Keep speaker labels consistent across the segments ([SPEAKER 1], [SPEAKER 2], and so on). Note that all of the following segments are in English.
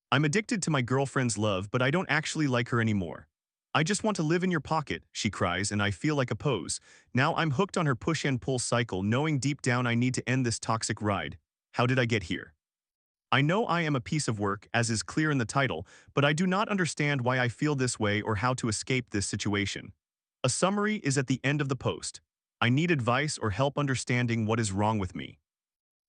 [SPEAKER 1] I'm addicted to my girlfriend's love, but I don't actually like her anymore. I just want to live in your pocket, she cries, and I feel like a pose. Now I'm hooked on her push and pull cycle, knowing deep down I need to end this toxic ride. How did I get here? I know I am a piece of work, as is clear in the title, but I do not understand why I feel this way or how to escape this situation. A summary is at the end of the post. I need advice or help understanding what is wrong with me.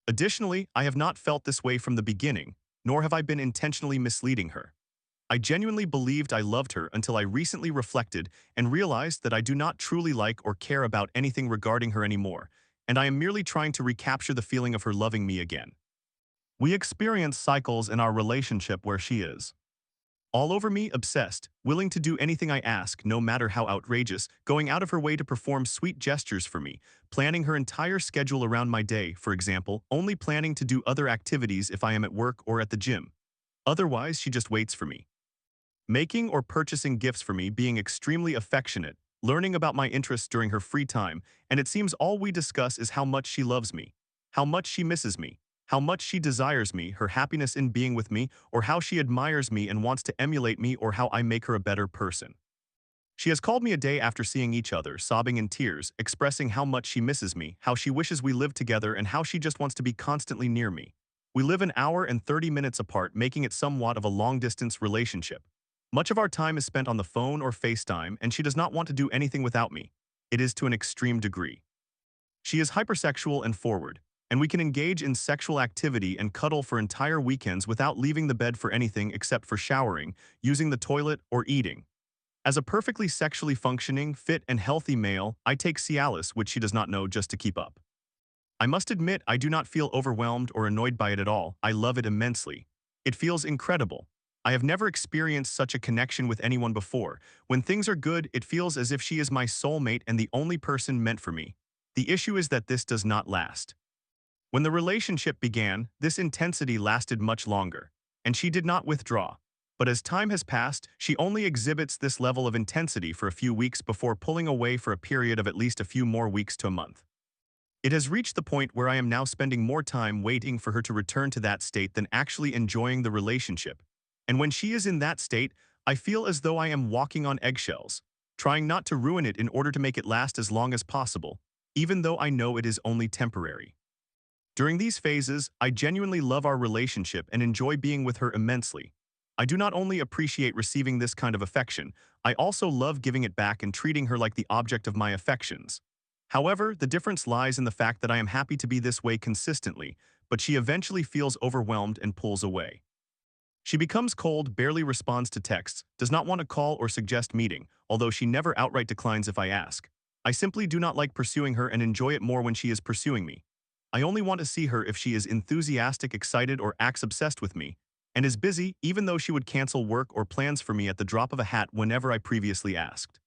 [SPEAKER 1] Additionally, I have not felt this way from the beginning, nor have I been intentionally misleading her. I genuinely believed I loved her until I recently reflected and realized that I do not truly like or care about anything regarding her anymore, and I am merely trying to recapture the feeling of her loving me again. We experience cycles in our relationship where she is all over me, obsessed, willing to do anything I ask, no matter how outrageous, going out of her way to perform sweet gestures for me, planning her entire schedule around my day, for example, only planning to do other activities if I am at work or at the gym. Otherwise, she just waits for me. Making or purchasing gifts for me, being extremely affectionate, learning about my interests during her free time, and it seems all we discuss is how much she loves me, how much she misses me, how much she desires me, her happiness in being with me, or how she admires me and wants to emulate me, or how I make her a better person. She has called me a day after seeing each other, sobbing in tears, expressing how much she misses me, how she wishes we lived together, and how she just wants to be constantly near me. We live an hour and 30 minutes apart, making it somewhat of a long-distance relationship. Much of our time is spent on the phone or FaceTime, and she does not want to do anything without me. It is to an extreme degree. She is hypersexual and forward, and we can engage in sexual activity and cuddle for entire weekends without leaving the bed for anything except for showering, using the toilet, or eating. As a perfectly sexually functioning, fit, and healthy male, I take Cialis, which she does not know, just to keep up. I must admit I do not feel overwhelmed or annoyed by it at all. I love it immensely. It feels incredible. I have never experienced such a connection with anyone before. When things are good, it feels as if she is my soulmate and the only person meant for me. The issue is that this does not last. When the relationship began, this intensity lasted much longer, and she did not withdraw. But as time has passed, she only exhibits this level of intensity for a few weeks before pulling away for a period of at least a few more weeks to a month. It has reached the point where I am now spending more time waiting for her to return to that state than actually enjoying the relationship. And when she is in that state, I feel as though I am walking on eggshells, trying not to ruin it in order to make it last as long as possible, even though I know it is only temporary. During these phases, I genuinely love our relationship and enjoy being with her immensely. I do not only appreciate receiving this kind of affection, I also love giving it back and treating her like the object of my affections. However, the difference lies in the fact that I am happy to be this way consistently, but she eventually feels overwhelmed and pulls away. She becomes cold, barely responds to texts, does not want to call or suggest meeting, although she never outright declines if I ask. I simply do not like pursuing her and enjoy it more when she is pursuing me. I only want to see her if she is enthusiastic, excited, or acts obsessed with me, and is busy even though she would cancel work or plans for me at the drop of a hat whenever I previously asked.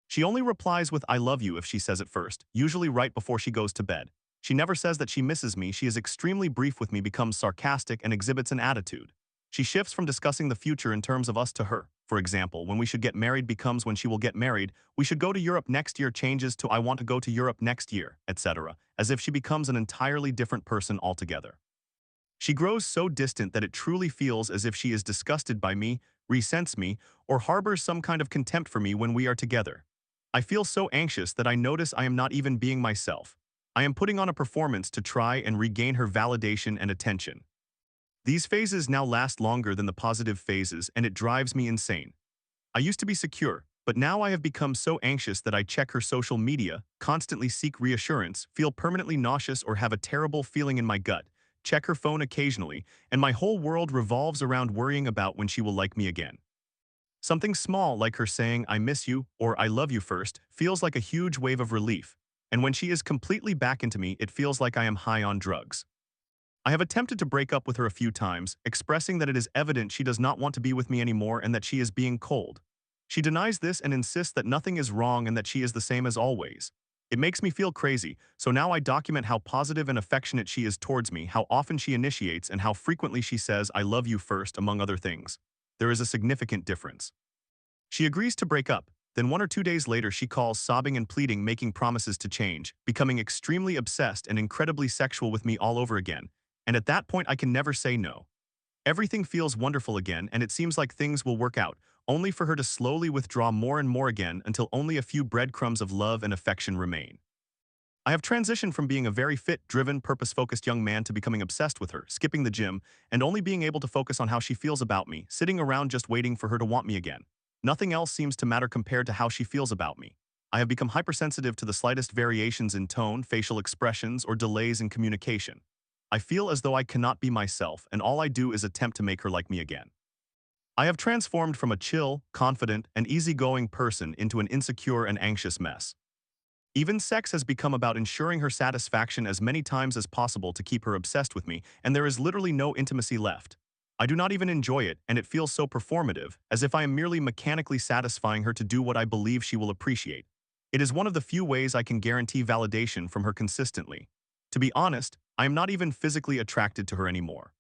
[SPEAKER 1] She only replies with "I love you" if she says it first, usually right before she goes to bed. She never says that she misses me. She is extremely brief with me, becomes sarcastic, and exhibits an attitude. She shifts from discussing the future in terms of us to her. For example, when we should get married becomes when she will get married, we should go to Europe next year changes to I want to go to Europe next year, etc., as if she becomes an entirely different person altogether. She grows so distant that it truly feels as if she is disgusted by me, resents me, or harbors some kind of contempt for me when we are together. I feel so anxious that I notice I am not even being myself. I am putting on a performance to try and regain her validation and attention. These phases now last longer than the positive phases, and it drives me insane. I used to be secure, but now I have become so anxious that I check her social media, constantly seek reassurance, feel permanently nauseous or have a terrible feeling in my gut, check her phone occasionally, and my whole world revolves around worrying about when she will like me again. Something small like her saying "I miss you" or "I love you" first feels like a huge wave of relief, and when she is completely back into me, it feels like I am high on drugs. I have attempted to break up with her a few times, expressing that it is evident she does not want to be with me anymore and that she is being cold. She denies this and insists that nothing is wrong and that she is the same as always. It makes me feel crazy, so now I document how positive and affectionate she is towards me, how often she initiates, and how frequently she says "I love you" first, among other things. There is a significant difference. She agrees to break up, then 1 or 2 days later she calls sobbing and pleading, making promises to change, becoming extremely obsessed and incredibly sexual with me all over again, and at that point I can never say no. Everything feels wonderful again, and it seems like things will work out, only for her to slowly withdraw more and more again until only a few breadcrumbs of love and affection remain. I have transitioned from being a very fit, driven, purpose-focused young man to becoming obsessed with her, skipping the gym, and only being able to focus on how she feels about me, sitting around just waiting for her to want me again. Nothing else seems to matter compared to how she feels about me. I have become hypersensitive to the slightest variations in tone, facial expressions, or delays in communication. I feel as though I cannot be myself, and all I do is attempt to make her like me again. I have transformed from a chill, confident, and easygoing person into an insecure and anxious mess. Even sex has become about ensuring her satisfaction as many times as possible to keep her obsessed with me, and there is literally no intimacy left. I do not even enjoy it, and it feels so performative, as if I am merely mechanically satisfying her to do what I believe she will appreciate. It is one of the few ways I can guarantee validation from her consistently. To be honest, I am not even physically attracted to her anymore.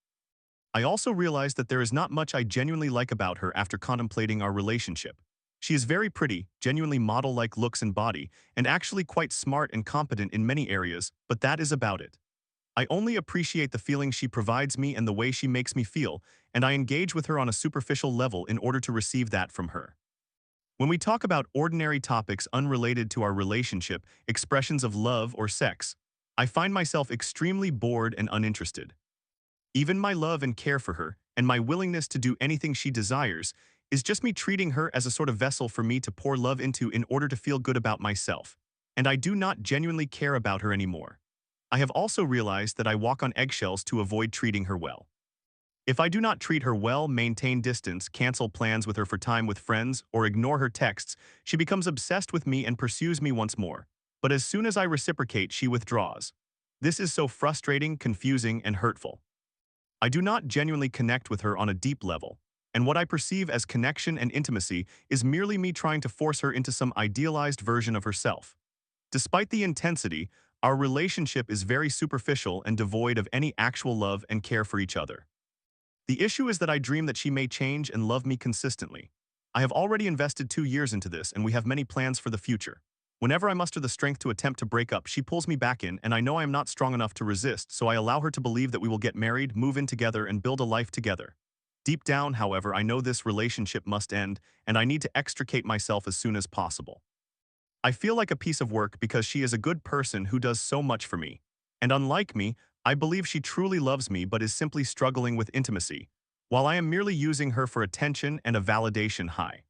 [SPEAKER 1] I also realized that there is not much I genuinely like about her after contemplating our relationship. She is very pretty, genuinely model-like looks and body, and actually quite smart and competent in many areas, but that is about it. I only appreciate the feeling she provides me and the way she makes me feel, and I engage with her on a superficial level in order to receive that from her. When we talk about ordinary topics unrelated to our relationship, expressions of love or sex, I find myself extremely bored and uninterested. Even my love and care for her, and my willingness to do anything she desires, is just me treating her as a sort of vessel for me to pour love into in order to feel good about myself. And I do not genuinely care about her anymore. I have also realized that I walk on eggshells to avoid treating her well. If I do not treat her well, maintain distance, cancel plans with her for time with friends, or ignore her texts, she becomes obsessed with me and pursues me once more. But as soon as I reciprocate, she withdraws. This is so frustrating, confusing, and hurtful. I do not genuinely connect with her on a deep level, and what I perceive as connection and intimacy is merely me trying to force her into some idealized version of herself. Despite the intensity, our relationship is very superficial and devoid of any actual love and care for each other. The issue is that I dream that she may change and love me consistently. I have already invested 2 years into this, and we have many plans for the future. Whenever I muster the strength to attempt to break up, she pulls me back in, and I know I am not strong enough to resist, so I allow her to believe that we will get married, move in together, and build a life together. Deep down, however, I know this relationship must end, and I need to extricate myself as soon as possible. I feel like a piece of work because she is a good person who does so much for me. And unlike me, I believe she truly loves me but is simply struggling with intimacy, while I am merely using her for attention and a validation high.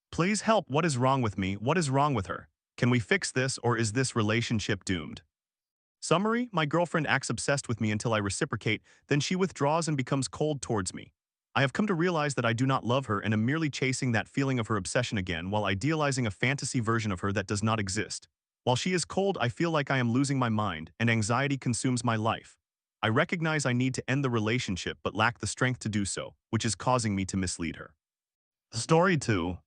[SPEAKER 1] Please help, what is wrong with me? What is wrong with her? Can we fix this, or is this relationship doomed? Summary: my girlfriend acts obsessed with me until I reciprocate, then she withdraws and becomes cold towards me. I have come to realize that I do not love her and am merely chasing that feeling of her obsession again while idealizing a fantasy version of her that does not exist. While she is cold, I feel like I am losing my mind, and anxiety consumes my life. I recognize I need to end the relationship but lack the strength to do so, which is causing me to mislead her. Story 2.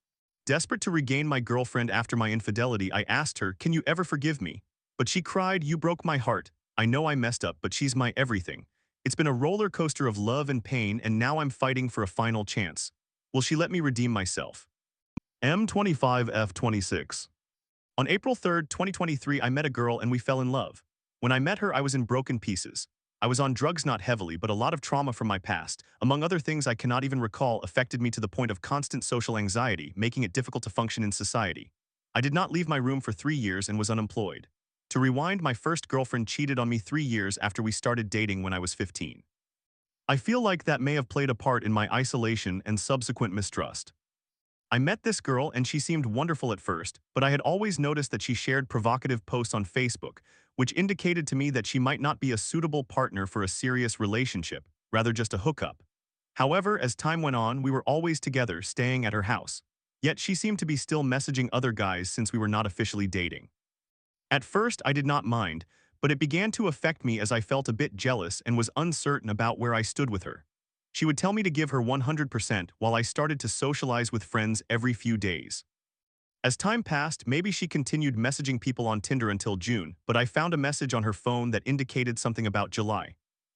[SPEAKER 1] Desperate to regain my girlfriend after my infidelity, I asked her, "Can you ever forgive me?" But she cried, "You broke my heart. I know I messed up, but she's my everything. It's been a roller coaster of love and pain, and now I'm fighting for a final chance. Will she let me redeem myself?" M25F26. On April 3rd, 2023, I met a girl and we fell in love. When I met her, I was in broken pieces. I was on drugs, not heavily, but a lot of trauma from my past, among other things I cannot even recall, affected me to the point of constant social anxiety, making it difficult to function in society. I did not leave my room for 3 years and was unemployed. To rewind, my first girlfriend cheated on me 3 years after we started dating when I was 15. I feel like that may have played a part in my isolation and subsequent mistrust. I met this girl and she seemed wonderful at first, but I had always noticed that she shared provocative posts on Facebook, which indicated to me that she might not be a suitable partner for a serious relationship, rather just a hookup. However, as time went on, we were always together, staying at her house. Yet she seemed to be still messaging other guys since we were not officially dating. At first, I did not mind, but it began to affect me as I felt a bit jealous and was uncertain about where I stood with her. She would tell me to give her 100% while I started to socialize with friends every few days. As time passed, maybe she continued messaging people on Tinder until June, but I found a message on her phone that indicated something about July.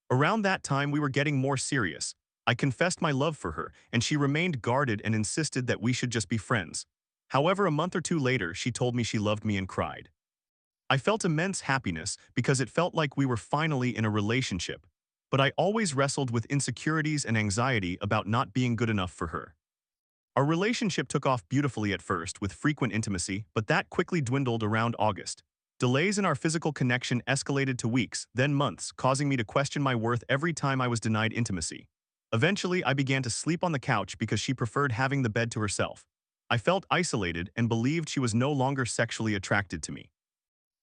[SPEAKER 1] Around that time, we were getting more serious. I confessed my love for her, and she remained guarded and insisted that we should just be friends. However, a month or two later, she told me she loved me and cried. I felt immense happiness because it felt like we were finally in a relationship. but I always wrestled with insecurities and anxiety about not being good enough for her. Our relationship took off beautifully at first with frequent intimacy, but that quickly dwindled around August. Delays in our physical connection escalated to weeks, then months, causing me to question my worth every time I was denied intimacy. Eventually, I began to sleep on the couch because she preferred having the bed to herself. I felt isolated and believed she was no longer sexually attracted to me.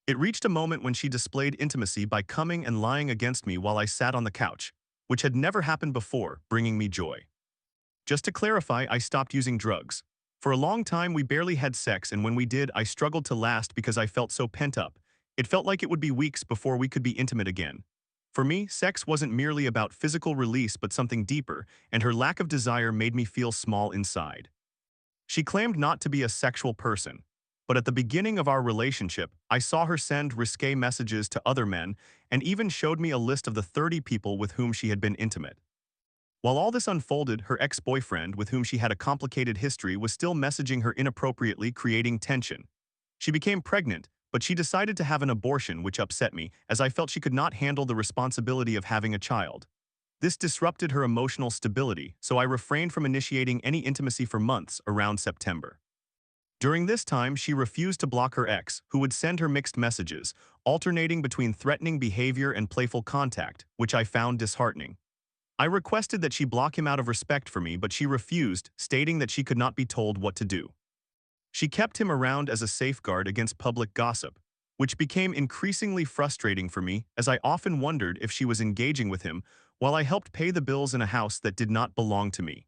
[SPEAKER 1] It reached a moment when she displayed intimacy by coming and lying against me while I sat on the couch, which had never happened before, bringing me joy. Just to clarify, I stopped using drugs. For a long time, we barely had sex, and when we did, I struggled to last because I felt so pent up. It felt like it would be weeks before we could be intimate again. For me, sex wasn't merely about physical release but something deeper, and her lack of desire made me feel small inside. She claimed not to be a sexual person, but at the beginning of our relationship, I saw her send risque messages to other men and even showed me a list of the 30 people with whom she had been intimate. While all this unfolded, her ex-boyfriend, with whom she had a complicated history, was still messaging her inappropriately, creating tension. She became pregnant, but she decided to have an abortion, which upset me, as I felt she could not handle the responsibility of having a child. This disrupted her emotional stability, so I refrained from initiating any intimacy for months around September. During this time, she refused to block her ex, who would send her mixed messages, alternating between threatening behavior and playful contact, which I found disheartening. I requested that she block him out of respect for me, but she refused, stating that she could not be told what to do. She kept him around as a safeguard against public gossip, which became increasingly frustrating for me as I often wondered if she was engaging with him while I helped pay the bills in a house that did not belong to me.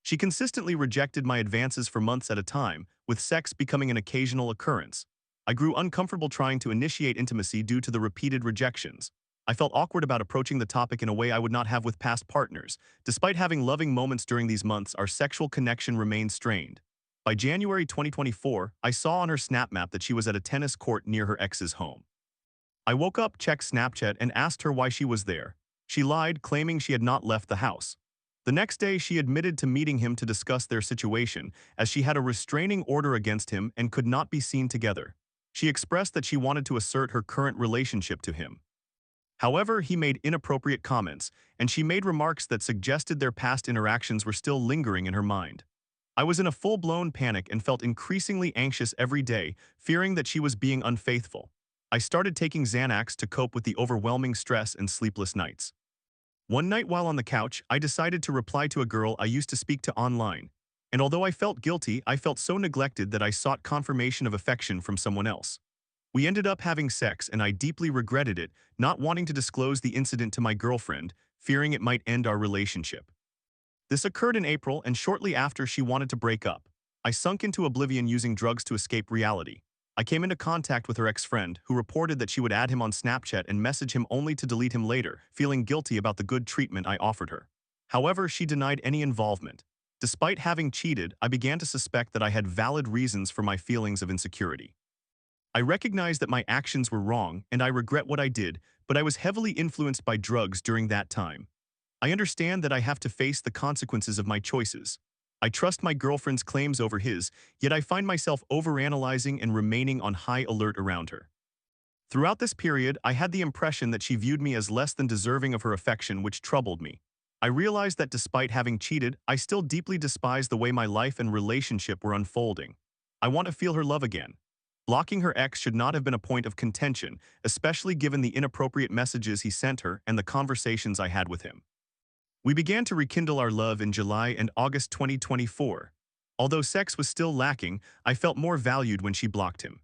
[SPEAKER 1] She consistently rejected my advances for months at a time, with sex becoming an occasional occurrence. I grew uncomfortable trying to initiate intimacy due to the repeated rejections. I felt awkward about approaching the topic in a way I would not have with past partners. Despite having loving moments during these months, our sexual connection remained strained. By January 2024, I saw on her Snap map that she was at a tennis court near her ex's home. I woke up, checked Snapchat, and asked her why she was there. She lied, claiming she had not left the house. The next day, she admitted to meeting him to discuss their situation, as she had a restraining order against him and could not be seen together. She expressed that she wanted to assert her current relationship to him. However, he made inappropriate comments, and she made remarks that suggested their past interactions were still lingering in her mind. I was in a full-blown panic and felt increasingly anxious every day, fearing that she was being unfaithful. I started taking Xanax to cope with the overwhelming stress and sleepless nights. One night while on the couch, I decided to reply to a girl I used to speak to online. And although I felt guilty, I felt so neglected that I sought confirmation of affection from someone else. We ended up having sex, and I deeply regretted it, not wanting to disclose the incident to my girlfriend, fearing it might end our relationship. This occurred in April, and shortly after, she wanted to break up. I sunk into oblivion using drugs to escape reality. I came into contact with her ex-friend, who reported that she would add him on Snapchat and message him only to delete him later, feeling guilty about the good treatment I offered her. However, she denied any involvement. Despite having cheated, I began to suspect that I had valid reasons for my feelings of insecurity. I recognized that my actions were wrong, and I regret what I did, but I was heavily influenced by drugs during that time. I understand that I have to face the consequences of my choices. I trust my girlfriend's claims over his, yet I find myself overanalyzing and remaining on high alert around her. Throughout this period, I had the impression that she viewed me as less than deserving of her affection, which troubled me. I realized that despite having cheated, I still deeply despised the way my life and relationship were unfolding. I want to feel her love again. Blocking her ex should not have been a point of contention, especially given the inappropriate messages he sent her and the conversations I had with him. We began to rekindle our love in July and August 2024. Although sex was still lacking, I felt more valued when she blocked him.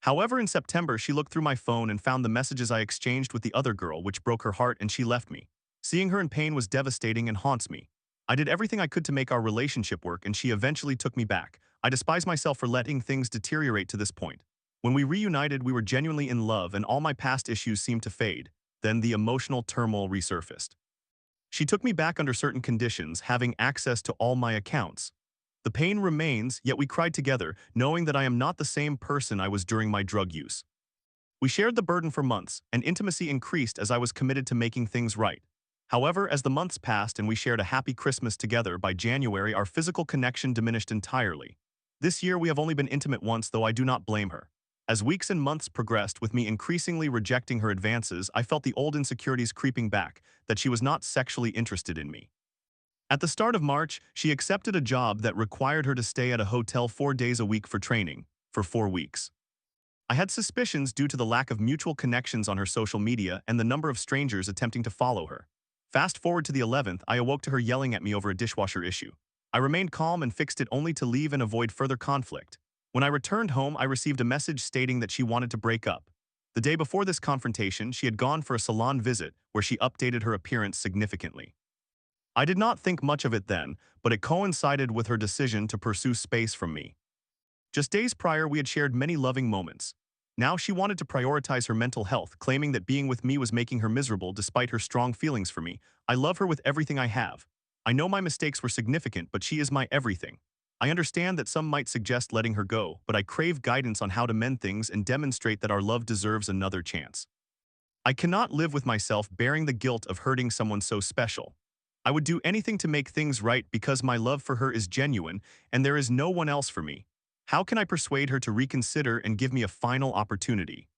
[SPEAKER 1] However, in September, she looked through my phone and found the messages I exchanged with the other girl, which broke her heart, and she left me. Seeing her in pain was devastating and haunts me. I did everything I could to make our relationship work, and she eventually took me back. I despise myself for letting things deteriorate to this point. When we reunited, we were genuinely in love, and all my past issues seemed to fade. Then the emotional turmoil resurfaced. She took me back under certain conditions, having access to all my accounts. The pain remains, yet we cried together, knowing that I am not the same person I was during my drug use. We shared the burden for months, and intimacy increased as I was committed to making things right. However, as the months passed and we shared a happy Christmas together, by January our physical connection diminished entirely. This year we have only been intimate once, though I do not blame her. As weeks and months progressed with me increasingly rejecting her advances, I felt the old insecurities creeping back, that she was not sexually interested in me. At the start of March, she accepted a job that required her to stay at a hotel 4 days a week for training, for 4 weeks. I had suspicions due to the lack of mutual connections on her social media and the number of strangers attempting to follow her. Fast forward to the 11th, I awoke to her yelling at me over a dishwasher issue. I remained calm and fixed it only to leave and avoid further conflict. When I returned home, I received a message stating that she wanted to break up. The day before this confrontation, she had gone for a salon visit where she updated her appearance significantly. I did not think much of it then, but it coincided with her decision to pursue space from me. Just days prior, we had shared many loving moments. Now she wanted to prioritize her mental health, claiming that being with me was making her miserable despite her strong feelings for me. I love her with everything I have. I know my mistakes were significant, but she is my everything. I understand that some might suggest letting her go, but I crave guidance on how to mend things and demonstrate that our love deserves another chance. I cannot live with myself bearing the guilt of hurting someone so special. I would do anything to make things right because my love for her is genuine and there is no one else for me. How can I persuade her to reconsider and give me a final opportunity?